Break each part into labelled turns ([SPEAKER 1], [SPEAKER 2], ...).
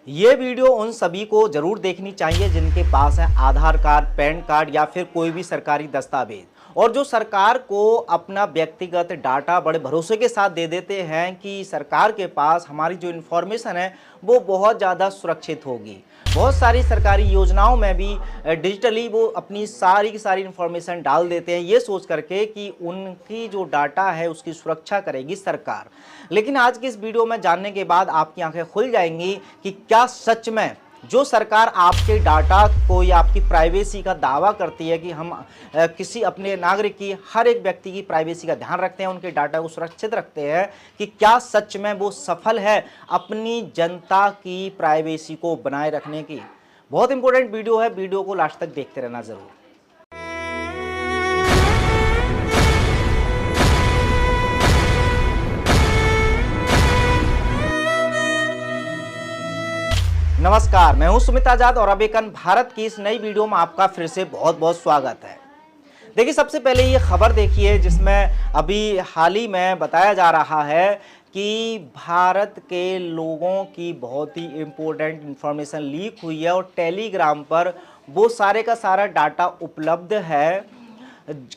[SPEAKER 1] ये वीडियो उन सभी को जरूर देखनी चाहिए जिनके पास है आधार कार्ड, पैन कार्ड या फिर कोई भी सरकारी दस्तावेज और जो सरकार को अपना व्यक्तिगत डाटा बड़े भरोसे के साथ दे देते हैं कि सरकार के पास हमारी जो इन्फॉर्मेशन है वो बहुत ज़्यादा सुरक्षित होगी। बहुत सारी सरकारी योजनाओं में भी डिजिटली वो अपनी सारी की सारी इन्फॉर्मेशन डाल देते हैं ये सोच करके कि उनकी जो डाटा है उसकी सुरक्षा करेगी सरकार। लेकिन आज की इस वीडियो में जानने के बाद आपकी आंखें खुल जाएंगी कि क्या सच में जो सरकार आपके डाटा को या आपकी प्राइवेसी का दावा करती है कि हम किसी अपने नागरिक की, हर एक व्यक्ति की प्राइवेसी का ध्यान रखते हैं, उनके डाटा को सुरक्षित रखते हैं, कि क्या सच में वो सफल है अपनी जनता की प्राइवेसी को बनाए रखने की। बहुत इंपॉर्टेंट वीडियो है, वीडियो को लास्ट तक देखते रहना जरूर। नमस्कार, मैं हूं सुमित आजाद और अबेकन भारत की इस नई वीडियो में आपका फिर से बहुत बहुत स्वागत है। देखिए, सबसे पहले ये खबर देखिए जिसमें अभी हाल ही में बताया जा रहा है कि भारत के लोगों की बहुत ही इम्पोर्टेंट इंफॉर्मेशन लीक हुई है और टेलीग्राम पर वो सारे का सारा डाटा उपलब्ध है,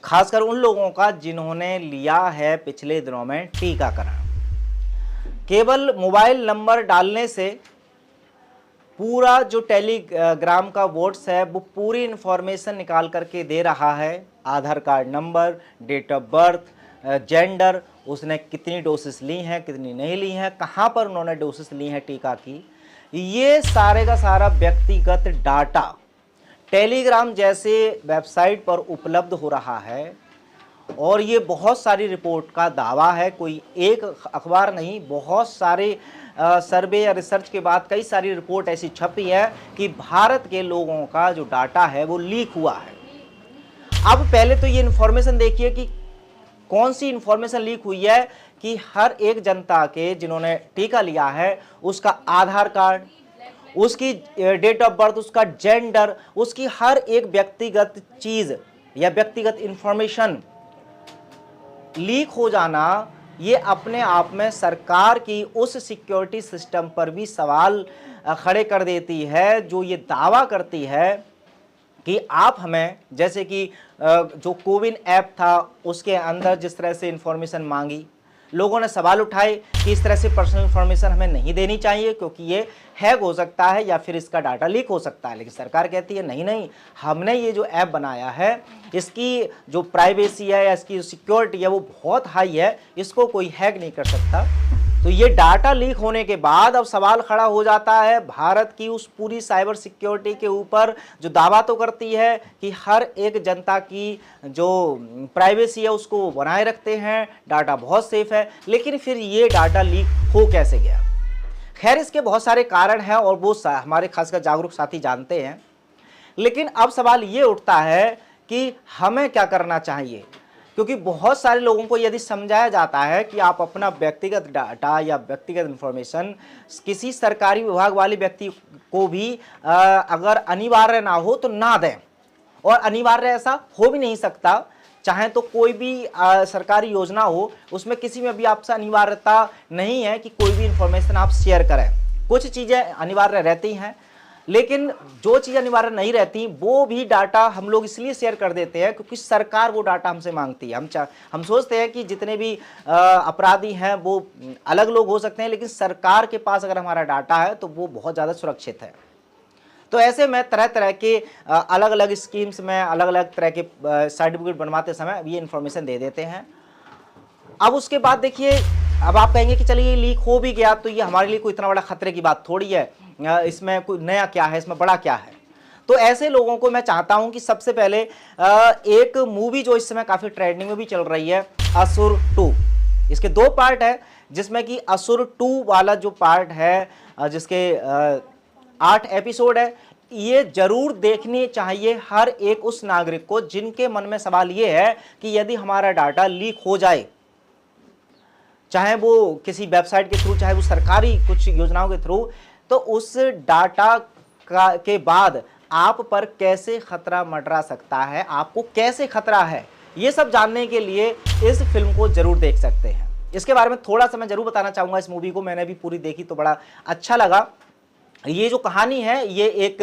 [SPEAKER 1] खासकर उन लोगों का जिन्होंने लिया है पिछले दिनों में टीकाकरण। केवल मोबाइल नंबर डालने से पूरा जो टेलीग्राम का वोट्स है वो पूरी इन्फॉर्मेशन निकाल करके दे रहा है। Aadhaar card number, date of birth, gender, उसने कितनी डोसेस ली हैं, कितनी नहीं ली हैं, कहाँ पर उन्होंने डोसेस ली हैं टीका की, ये सारे का सारा व्यक्तिगत डाटा टेलीग्राम जैसे वेबसाइट पर उपलब्ध हो रहा है। और ये बहुत सारी रिपोर्ट का दावा है, कोई एक अखबार नहीं, बहुत सारे सर्वे या रिसर्च के बाद कई सारी रिपोर्ट ऐसी छपी है कि भारत के लोगों का जो डाटा है वो लीक हुआ है। अब पहले तो ये इन्फॉर्मेशन देखिए कि कौन सी इन्फॉर्मेशन लीक हुई है कि हर एक जनता के जिन्होंने टीका लिया है उसका आधार कार्ड, उसकी डेट ऑफ बर्थ, उसका जेंडर, उसकी हर एक व्यक्तिगत चीज या व्यक्तिगत इंफॉर्मेशन लीक हो जाना, ये अपने आप में सरकार की उस सिक्योरिटी सिस्टम पर भी सवाल खड़े कर देती है जो ये दावा करती है कि आप हमें, जैसे कि जो कोविन ऐप था उसके अंदर जिस तरह से इंफॉर्मेशन मांगी, लोगों ने सवाल उठाए कि इस तरह से पर्सनल इंफॉर्मेशन हमें नहीं देनी चाहिए क्योंकि ये हैक हो सकता है या फिर इसका डाटा लीक हो सकता है। लेकिन सरकार कहती है नहीं, हमने ये जो ऐप बनाया है इसकी जो प्राइवेसी है या इसकी सिक्योरिटी है वो बहुत हाई है, इसको कोई हैक नहीं कर सकता। तो ये डाटा लीक होने के बाद अब सवाल खड़ा हो जाता है भारत की उस पूरी साइबर सिक्योरिटी के ऊपर जो दावा तो करती है कि हर एक जनता की जो प्राइवेसी है उसको बनाए रखते हैं, डाटा बहुत सेफ है, लेकिन फिर ये डाटा लीक हो कैसे गया। खैर, इसके बहुत सारे कारण हैं और वो हमारे खासकर जागरूक साथी जानते हैं। लेकिन अब सवाल ये उठता है कि हमें क्या करना चाहिए, क्योंकि बहुत सारे लोगों को यदि समझाया जाता है कि आप अपना व्यक्तिगत डाटा या व्यक्तिगत इंफॉर्मेशन किसी सरकारी विभाग वाले व्यक्ति को भी अगर अनिवार्य ना हो तो ना दें, और अनिवार्य ऐसा हो भी नहीं सकता, चाहे तो कोई भी सरकारी योजना हो उसमें किसी में भी आपसे अनिवार्यता नहीं है कि कोई भी इंफॉर्मेशन आप शेयर करें। कुछ चीज़ें अनिवार्य रहती हैं, लेकिन जो चीज़ अनिवार्य नहीं रहती वो भी डाटा हम लोग इसलिए शेयर कर देते हैं क्योंकि सरकार वो डाटा हमसे मांगती है। हम सोचते हैं कि जितने भी अपराधी हैं वो अलग लोग हो सकते हैं, लेकिन सरकार के पास अगर हमारा डाटा है तो वो बहुत ज़्यादा सुरक्षित है। तो ऐसे में तरह तरह के अलग अलग स्कीम्स में अलग अलग तरह के सर्टिफिकेट बनवाते समय ये इन्फॉर्मेशन दे देते हैं। अब उसके बाद देखिए, अब आप कहेंगे कि चलिए लीक हो भी गया तो ये हमारे लिए कोई इतना बड़ा खतरे की बात थोड़ी है, इसमें कोई नया क्या है, इसमें बड़ा क्या है। तो ऐसे लोगों को मैं चाहता हूं कि सबसे पहले एक मूवी जो इस समय काफ़ी ट्रेंडिंग में भी चल रही है, असुर 2, इसके 2 पार्ट है, जिसमें कि असुर 2 वाला जो पार्ट है जिसके 8 एपिसोड है, ये जरूर देखनी चाहिए हर एक उस नागरिक को जिनके मन में सवाल ये है कि यदि हमारा डाटा लीक हो जाए, चाहे वो किसी वेबसाइट के थ्रू, चाहे वो सरकारी कुछ योजनाओं के थ्रू, तो उस डाटा के बाद आप पर कैसे खतरा मंडरा सकता है, आपको कैसे खतरा है, ये सब जानने के लिए इस फिल्म को जरूर देख सकते हैं। इसके बारे में थोड़ा सा मैं जरूर बताना चाहूंगा। इस मूवी को मैंने भी पूरी देखी तो बड़ा अच्छा लगा। ये जो कहानी है ये एक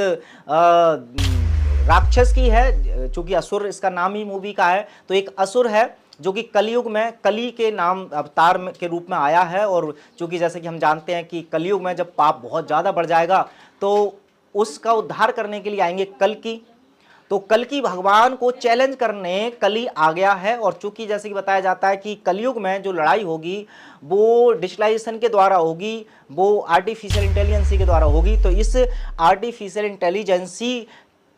[SPEAKER 1] राक्षस की है, चूंकि असुर इसका नाम ही मूवी का है। तो एक असुर है जो कि कलयुग में कली के नाम अवतार के रूप में आया है। और चूंकि जैसे कि हम जानते हैं कि कलयुग में जब पाप बहुत ज़्यादा बढ़ जाएगा तो उसका उद्धार करने के लिए आएंगे कल्कि। तो कल्कि भगवान को चैलेंज करने कली आ गया है। और चूंकि जैसे कि बताया जाता है कि कलयुग में जो लड़ाई होगी वो डिजिटलाइजेशन के द्वारा होगी, वो आर्टिफिशियल इंटेलिजेंसी के द्वारा होगी। तो इस आर्टिफिशियल इंटेलिजेंसी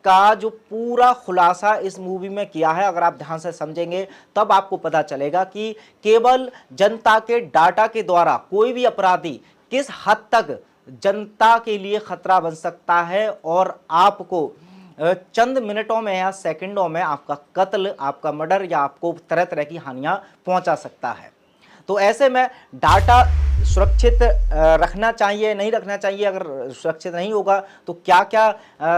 [SPEAKER 1] का जो पूरा खुलासा इस मूवी में किया है, अगर आप ध्यान से समझेंगे तब आपको पता चलेगा कि केवल जनता के डाटा के द्वारा कोई भी अपराधी किस हद तक जनता के लिए खतरा बन सकता है और आपको चंद मिनटों में या सेकंडों में आपका कत्ल, आपका मर्डर या आपको तरह तरह की हानियां पहुंचा सकता है। तो ऐसे में डाटा सुरक्षित रखना चाहिए, नहीं रखना चाहिए, अगर सुरक्षित नहीं होगा तो क्या क्या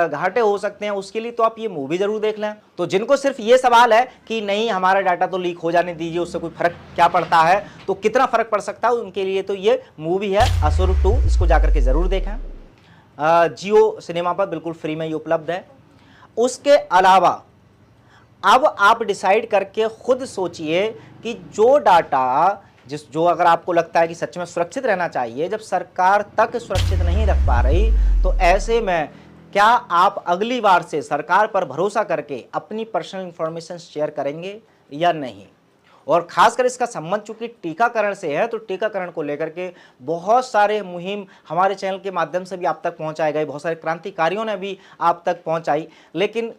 [SPEAKER 1] घाटे हो सकते हैं, उसके लिए तो आप ये मूवी ज़रूर देख लें। तो जिनको सिर्फ ये सवाल है कि नहीं हमारा डाटा तो लीक हो जाने दीजिए, उससे कोई फ़र्क क्या पड़ता है, तो कितना फ़र्क पड़ सकता है, उनके लिए तो ये मूवी है असुर 2, इसको जाकर के ज़रूर देखें। जियो सिनेमा पर बिल्कुल फ्री में ये उपलब्ध है। उसके अलावा अब आप डिसाइड करके खुद सोचिए कि जो डाटा जो अगर आपको लगता है कि सच में सुरक्षित रहना चाहिए, जब सरकार तक सुरक्षित नहीं रख पा रही, तो ऐसे में क्या आप अगली बार से सरकार पर भरोसा करके अपनी पर्सनल इंफॉर्मेशन शेयर करेंगे या नहीं। और खासकर इसका संबंध चूंकि टीकाकरण से है, तो टीकाकरण को लेकर के बहुत सारे मुहिम हमारे चैनल के माध्यम से भी आप तक पहुंचाए गए, बहुत सारे क्रांतिकारियों ने भी आप तक पहुंचाई। लेकिन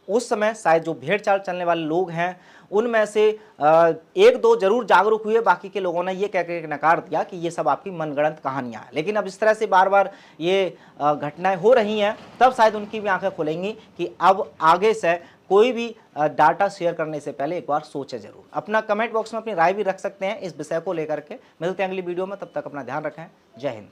[SPEAKER 1] उस समय शायद जो भेड़ चाल चलने वाले लोग हैं उनमें से एक दो जरूर जागरूक हुए, बाकी के लोगों ने ये कह के नकार दिया कि ये सब आपकी मनगढ़ंत कहानियां हैं। लेकिन अब इस तरह से बार बार ये घटनाएं हो रही हैं, तब शायद उनकी भी आंखें खुलेंगी कि अब आगे से कोई भी डाटा शेयर करने से पहले एक बार सोचे जरूर। अपना कमेंट बॉक्स में अपनी राय भी रख सकते हैं इस विषय को लेकर के। मिलते हैं अगली वीडियो में, तब तक अपना ध्यान रखें। जय हिंद।